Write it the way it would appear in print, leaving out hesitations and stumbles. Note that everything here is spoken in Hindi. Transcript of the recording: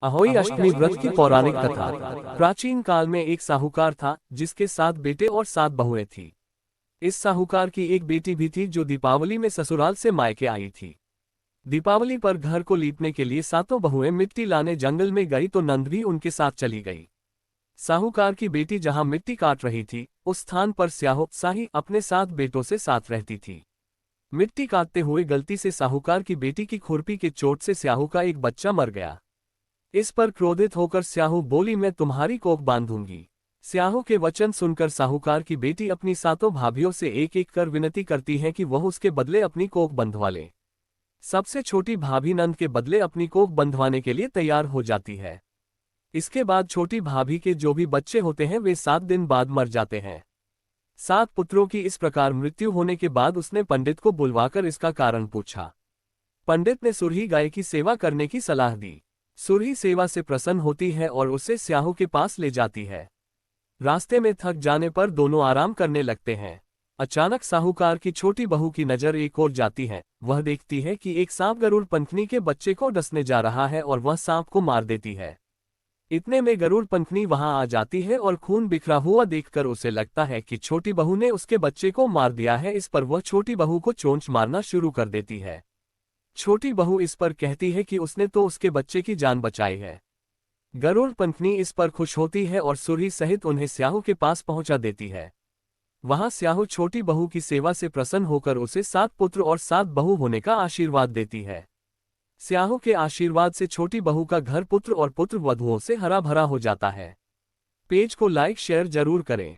अहोई अष्टमी व्रत की पौराणिक कथा। प्राचीन काल में एक साहूकार था जिसके 7 बेटे और 7 बहुएं थी। इस साहूकार की एक बेटी भी थी जो दीपावली में ससुराल से मायके आई थी। दीपावली पर घर को लीपने के लिए 7 बहुएं मिट्टी लाने जंगल में गई तो नंद भी उनके साथ चली गई। साहूकार की बेटी जहां मिट्टी काट रही थी उस स्थान पर स्याहो साही अपने 7 बेटों से साथ रहती थी। मिट्टी काटते हुए गलती से साहूकार की बेटी की खुरपी के चोट से स्याहू का एक बच्चा मर गया। इस पर क्रोधित होकर स्याहू बोली, मैं तुम्हारी कोख बांधूंगी। स्याहू के वचन सुनकर साहूकार की बेटी अपनी 7 भाभियों से एक एक कर विनती करती है कि वह उसके बदले अपनी कोख बंधवा ले। सबसे छोटी भाभी नंद के बदले अपनी कोख बंधवाने के लिए तैयार हो जाती है। इसके बाद छोटी भाभी के जो भी बच्चे होते हैं वे 7 दिन बाद मर जाते हैं। 7 पुत्रों की इस प्रकार मृत्यु होने के बाद उसने पंडित को बुलवाकर इसका कारण पूछा। पंडित ने सुरही गाय की सेवा करने की सलाह दी। सुरही सेवा से प्रसन्न होती है और उसे स्याहू के पास ले जाती है। रास्ते में थक जाने पर दोनों आराम करने लगते हैं। अचानक साहूकार की छोटी बहू की नजर एक ओर जाती है। वह देखती है कि एक सांप गरुड़ पंखनी के बच्चे को डसने जा रहा है और वह सांप को मार देती है। इतने में गरुड़ पंखनी वहां आ जाती है और खून बिखरा हुआ देखकर उसे लगता है कि छोटी बहू ने उसके बच्चे को मार दिया है। इस पर वह छोटी बहू को चोंच मारना शुरू कर देती है। छोटी बहू इस पर कहती है कि उसने तो उसके बच्चे की जान बचाई है। गरुड़ पंखनी इस पर खुश होती है और सुरही सहित उन्हें स्याहू के पास पहुंचा देती है। वहां स्याहू छोटी बहू की सेवा से प्रसन्न होकर उसे 7 पुत्र और 7 बहू होने का आशीर्वाद देती है। स्याहू के आशीर्वाद से छोटी बहू का घर पुत्र और पुत्र वधुओं से हरा भरा हो जाता है। पेज को लाइक शेयर जरूर करें।